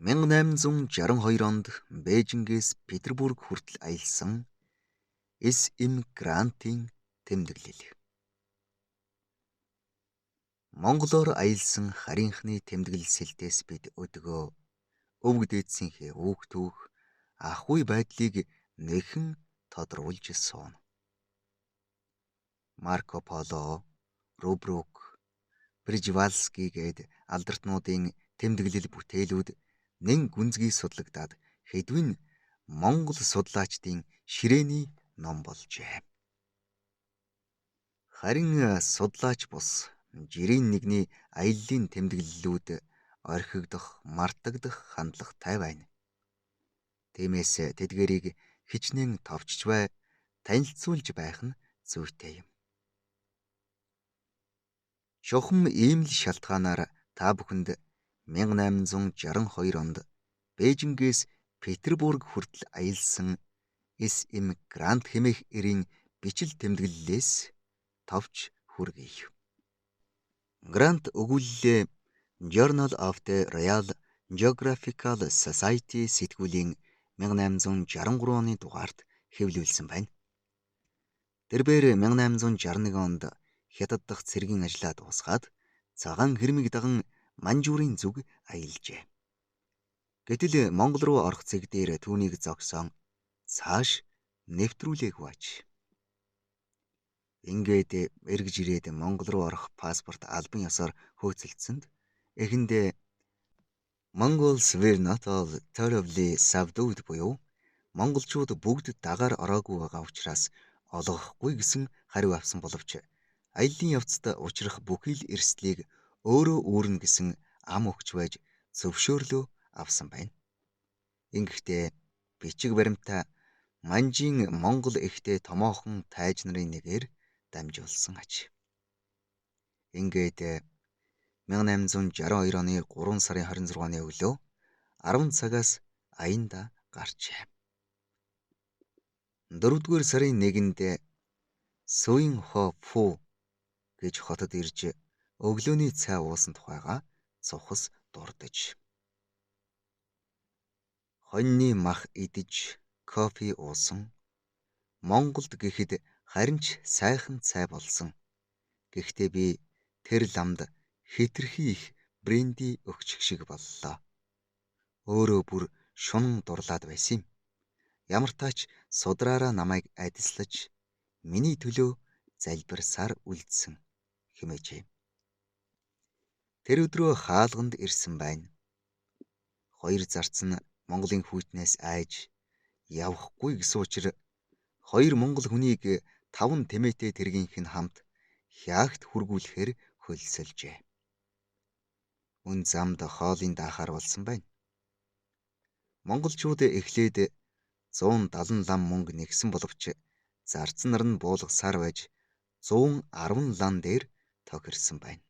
1862 онд Бээжингээс Петербург хүртэл аялсан С.М. Грантын тэмдэглэл. Монголоор аялсан харийнхны тэмдэглэлсэлтээс бид өдгөө өвөг дээдсийнхээ үүх түүх ах уй байдлыг нэхэн тодруулж сууна. Марко Поло, Рубрук, Пржевальский гээд алдартнуудын тэмдэглэл бүтээлүүд нэн гүнзгий судлагдаад хэдвэн Монгол судлаачдын ширээний ном болжээ. Харин судлаач бус жирийн нэгний аяллаа тэмдэглэлүүд орхигдох, мартагдах хандлагатай байна. Тиймээс тэдгэрийг хичнээн товчж бай, танилцуулж байх нь зүйтэй юм. Чухам ийм л шалтгаанаар та бүхэнд 1862 онд Бээжингээс Петербург хүртэл аялсан С.М. Грант хэмээх эрийн бичил тэмдэглэлээс товч хүргэе. Грант өгүүллээ Journal of the Royal Geographical Society сэтгүүлийн 1863 оны дугаарт хэвлүүлсэн байна. Тэрээр 1861 онд Хятад дахь цэргийн ажлаа дуусгаад цагаан хэрмэг даган Манжуурын зүг аялжээ. Гэтэл Монгол руу орох цэг дээр түүнийг зогсоон цааш нэвтрүүлээгүй аж. Ингээд эргэж ирээд Монгол руу орох паспорт албан ёсоор хөөцөлдсөнд эхэндээ Mongols were not all terribly subdued буюу монголчууд бүгд дагаар ороогүй байгаа учраас олгохгүй гэсэн хариу авсан боловч аяллаа явцад учрах бүхий л эрсдлийг өөрөө үүрнэ гэсэн ам өгч байж зөвшөөрлөө авсан байна. Ингэхдээ бичиг баримтаа Манжийн Монгол эхтэй томоохон тайж нарын нэгээр дамжуулсан аж. Ингээд 1862 оны 3 сарын 26-ны өглөө 10 цагаас аянда гарчээ. 4-р сарын 1-нд Суин Хо Фу гэж хотод ирж өглөөний цай уусан тухайга цухас дурдж. Хоньны мах идэж, кофе уусан. Монголд гэхэд харин ч сайхан цай болсон. Гэхдээ би тэр ламд хэтэрхий их бренди өгчих шиг боллоо. Өөрөө бүр шунан дурлаад байсан юм. Ямар тач судраараа намайг адислаж миний төлөө залбирсаар үлдсэн хэмээжээ. Тэр өдрөө хаалганд ирсэн байна. Хоёр зарц нь Монголын хүйтнээс айж явахгүй гэсэн учраас хоёр монгол хүнийг 5 тэмээтэй тэргийнх нь хамт хяагт хүргүүлэхээр хөлсөлжээ. Мөн замд хоолын даахаар болсон байна. Монголчууд эхлээд 170 лам мөнгө нэгсэн боловч зарц нар нь буулгасаар байж 110 лам дээр тохирсон байна.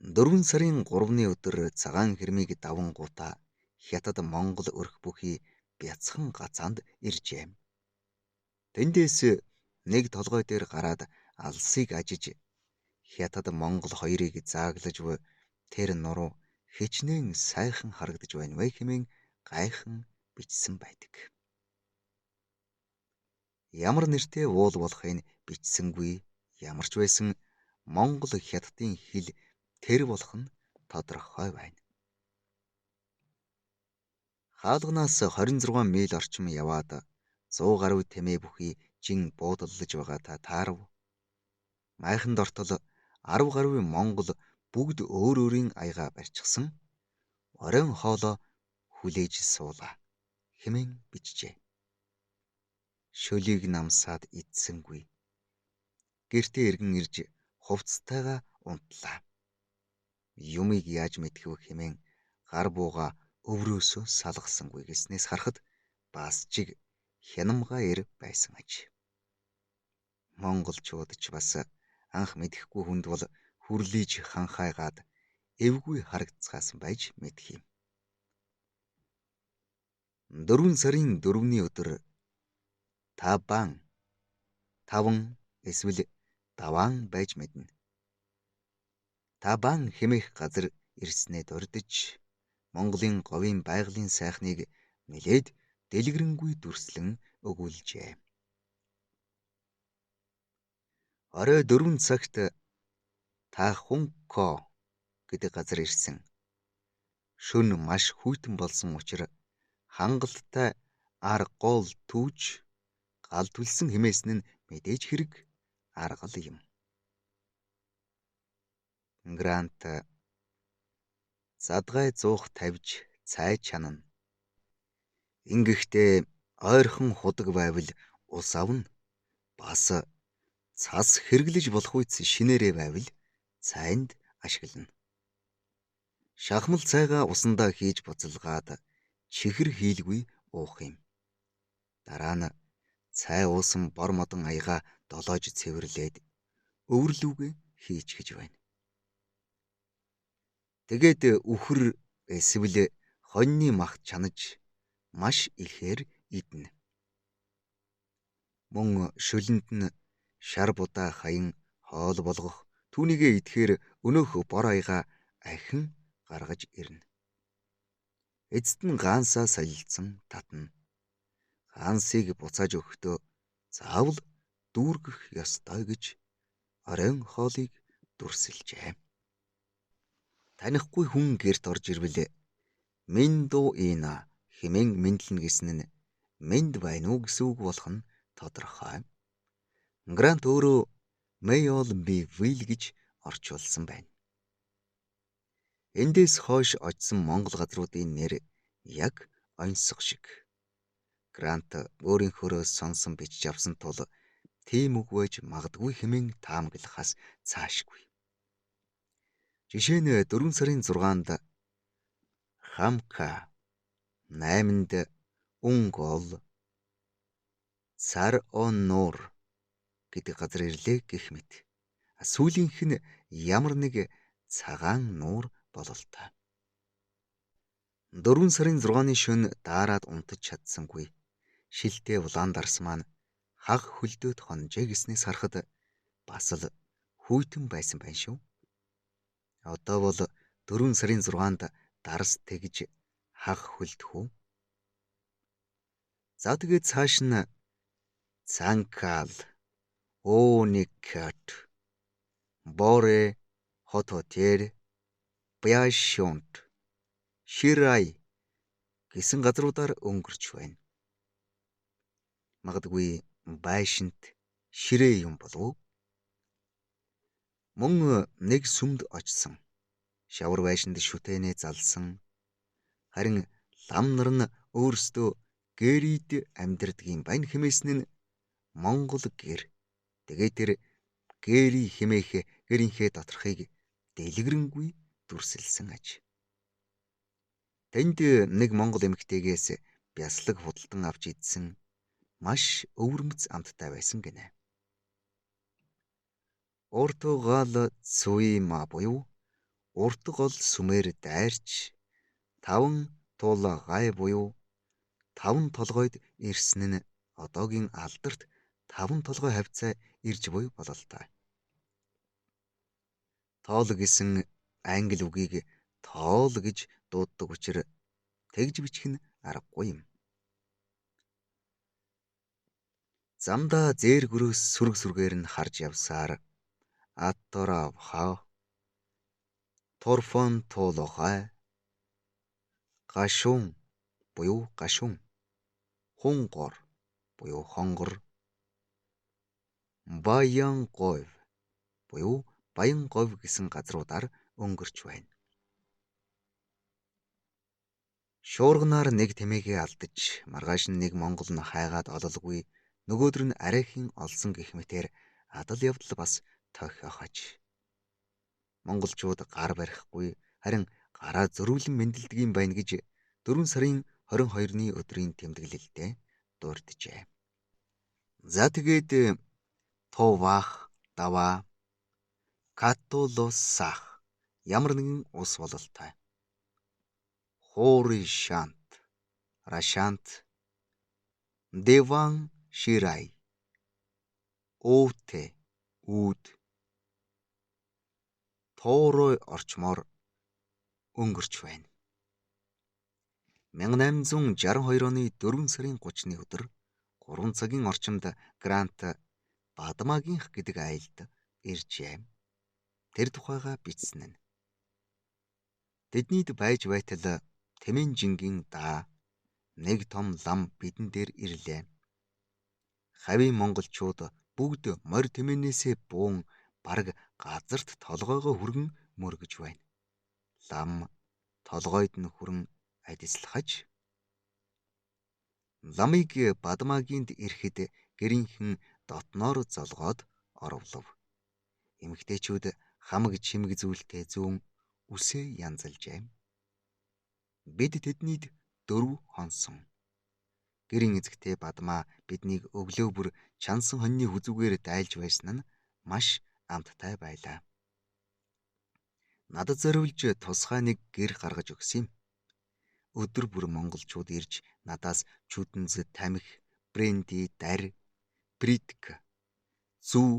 4 сарын 3-ны өдөр цагаан хэрмийг даван гутаа Хятад Монгол өрх бүхий бяцхан гацаанд иржээ. Тэндээс нэг толгой дээр гараад алсыг ажиж Хятад Монгол хоёрыг зааглаж буй тэр нуруу хичнээн сайхан харагдаж байна вэ хэмээн гайхан бичсэн байдаг. Ямар нэртэй уул болохыг бичсэнгүй, ямар ч байсан Монгол Хятадын хэл тэр болох нь тодорхой байна. Хаалганаас 26 миль орчим яваад 100 гаруй тэмээ бүхий жин буудаллаж байгаа та таарав. Майханд ортол 10 гаруй монгол бүгд өөр өөрийн аяга барьчихсан. Оройн хоолоо хүлээж суулаа хэмээн бичжээ. Шөлийг намсаад идсэнгүй. Гэртээ эргэн ирж хувцастайгаа унтлаа. Юмыг яаж мэдэх вэ хэмээн гар бууга өврөөсөө салгасангүй гэснээс харахад басжиг хянамгаа ир байсан аж. Монголчууд ч бас анх мэдэхгүй хүнд бол хүрлийж ханхайгаад эвгүй харагдцгаасан байж мэдэх юм. 4 сарын 4-ний өдөр таван эсвэл даваан байж мэднэ. Табан хэмээх газар ирснээ дурдж Монголын говийн байгалийн сайхныг нэлээд дэлгэрэнгүй дүрслэн өгүүлжээ. Орой 4 цагт та Хунко гэдэг газар ирсэн. Шөнө маш хүйтэн болсон учраас хангалттай ар гол түүж гал түлсэн хэмээсэн нь мэдээж хэрэг аргал юм. Грант задгай зуух тавьж цай чанана. Ингэхдээ ойрхон худаг байвал ус авна. Бас цас хэрглэж болох үс шинээрээ байвал цайнд ашиглана. Шахмал цайгаа усандаа хийж буцалгаад чихэр хийлгүй уух юм. Дараа нь цай уусан бор модон аяга долоож цэвэрлээд өвөрлүүгээ хийч гэж байна. Тэгээд үхэр эсвэл хоньны мах чанаж маш ихээр иднэ. Мөн шөлөнд нь шар будаа хаян хоол болгох түүнийгээ идэхээр өнөөх бор аяга ахин гаргаж ирнэ. Эцэст нь гаансаа солилцсон татна. Гаансыг буцааж өгөхдөө заавал дүүргэх ёстой гэж оройн хоолыг дүрсэлжээ. Танихгүй хүн гэрт орж ирвэл Миндо ина хэмээн мэдлэн гэсэн нь мэнд байна уу гэсэн үг болох нь тодорхой. Грант өөрөө Мэйол би вил гэж орчуулсан байна. Эндээс хойш очсон Монгол газруудын нэр яг онцсог шиг. Грант өөрийнхөө сонсон бичиж авсан тул тийм үг байж магадгүй хэмээн таамаглахаас цаашгүй. Жишээ нь 4 сарын 6-нд Хамка 8-нд Унгол Сар оннуур гэдэг газар ирлээ гэх мэт. Сүүлийнх нь ямар нэг цагаан нуур бололтой. 4 сарын 6-ны шөнө даарад унтаж чадсангүй. Шилтэй улаан дарс маань хаг хөлдөөд хонжээ гэснээс харахад бас л хүйтэн байсан байна шүү. Одоо бол 4 сарын 6-нд дарс тэгж хаг хөлдөхүү. За тэгээд цааш нь Цанкал Оникат Боре Хототер Бяшонт Ширай гэсэн газруудаар өнгөрч байна. Магадгүй байшинт ширээ юм болов. Мөн нэг сүмд очсон. Шавар байшинд шүтэнэ залсан. Харин лам нар нь өөрсдөө гэрид амьдэрдгийн байна хэмээсэн нь Монгол гэр. Тэгээд тэр гэри хэмээх гэрийнхээ доторхыг дэлгэрэнгүй дүрсэлсэн аж. Тэнд нэг монгол эмэгтэйгээс бяслаг худалдан авч идсэн маш өвөрмөц амттай байсан гинэ. Ортогал цуима буюу урт гол сүмээр дайрч 5 тула гай буюу 5 толгойд ирсэн нь одоогийн алдарт 5 толгой хавцаа ирж буй бололтой. Тоол гэсэн англи үгийг тоол гэж дууддаг учраас тэгж бичих нь аргагүй юм. Замдаа зээгүүрээс сүрэг сүргээр нь харж явсаар Атторавха Торфон тоолохай Гашун буюу гашун Хунгор буюу хонгор Баянговь буюу Баянговь гэсэн газруудаар өнгөрч байна. Шуурганаар нэг тэмээгээ алдаж маргааш нь нэг монгол нь хайгаад ололгүй нөгөөдөр нь арайхийн олсон гэх мэтээр адал явдал бас тохиохож. Монголчууд гар барихгүй харин гараа зөрүүлэн мэндэлдэг юм байна гэж 4 сарын 22-ны өдрийн тэмдэглэлдээ дурджээ. За тэгээд Товах Дава Катулосах ямар нэгэн ус бололтой. Хоришант Рашант Деван Ширай Өвтэ үүд Тоорой орчмоор өнгөрч байна. 1862 оны 4 сарын 30-ны өдөр 3 цагийн орчимд Грант Бадмагийнх гэдэг айлд иржээ. Тэр тухайга бичсэн нь: "Тэднийд байж байтал Тэмэн жингийн даа нэг том лам бидэн дээр ирлээ. Хавийн монголчууд бүгд морь тэмээнээсээ буун бараг газарт толгойгоо хүргэн мөргөж байна. Лам толгойд нь хүрэн адислахаж ламыг Бадмагинд ирэхэд гэрийнхэн дотноор золгоод оровлов. Эмэгтэйчүүд хамаг чимэг зүйлтэй зүүн үсээ янзалжээ. Бид тэднийд 4 хонсон. Гэрийн эзэгтэй Бадмаа биднийг өглөө бүр чансан хоньны хүзүүгээр дайлж байсан нь маш амттай байлаа. Надад зориулж тусгай нэг гэр гаргаж өгсөн юм. Өдөр бүр монголчууд ирж надаас чүдэнз тамхи, бренди, дарь, бритк, зүү,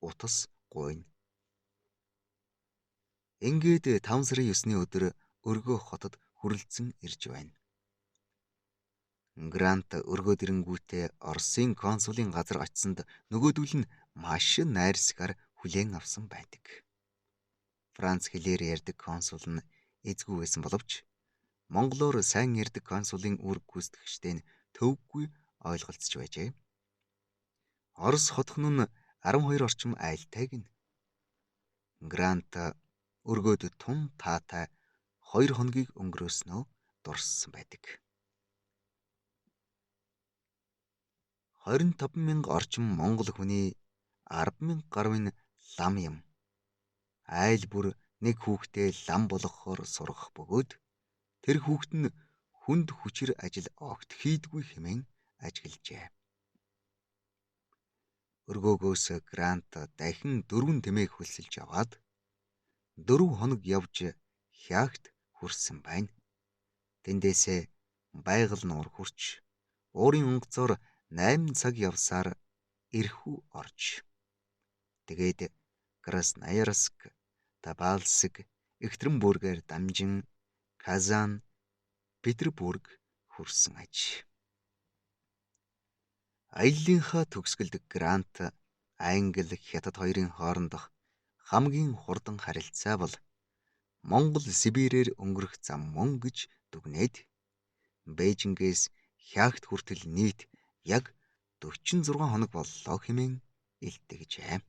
утас гуйна. Ингээд 5 сарын 9-ны өдөр өргөө хотод хүрэлцэн ирж байна." Грант өргөөд ирэнгүүтээ Оросын консулын газар очсонд нөгөөдөл нь маш найрсгаар хүлээн авсан байдаг. Франц хэлээр ярьдаг консул нь эзгүй байсан боловч монголоор сайн ярьдаг консулын үр гүйцэтгэгчтэй нь төвөггүй ойлголцож байжээ. Орос хотхон нь 12 орчим айлтай гэнэ. Грант өргөөд тун таатай 2 хоногийг өнгөрөөснөө дурссан байдаг. 25,000 орчим монгол хүний 10,000 гаруй нь лам юм. Айл бүр нэг хүүхдээ лам болгохоор сургах бөгөөд тэр хүүхэд нь хүнд хүчээр ажил огт хийдгүй хэмээн ажиглажээ. Өргөөгөөс Грант дахин 4 тэмээг хөлсөлж аваад 4 хоног явж Хягт хүрсэн байна. Тэндээсээ байгаль нуур хүрч уурын онгоцоор 8 цаг явсаар Ирхүү орж тэгээд Красноярск, Табалск, Екатеринбургээр дамжин Казан, Петербург хүрсэн аж. Аяллынхаа төгсгөлд Грант Англи, Хятад хоёрын хоорондох хамгийн хурдан харилцаа бол Монгол Сибирээр өнгөрөх зам мөн гэж дүгнээд Бээжингээс Хягт хүртэл нийт яг 46 хоног боллоо хэмээн илтгэжээ.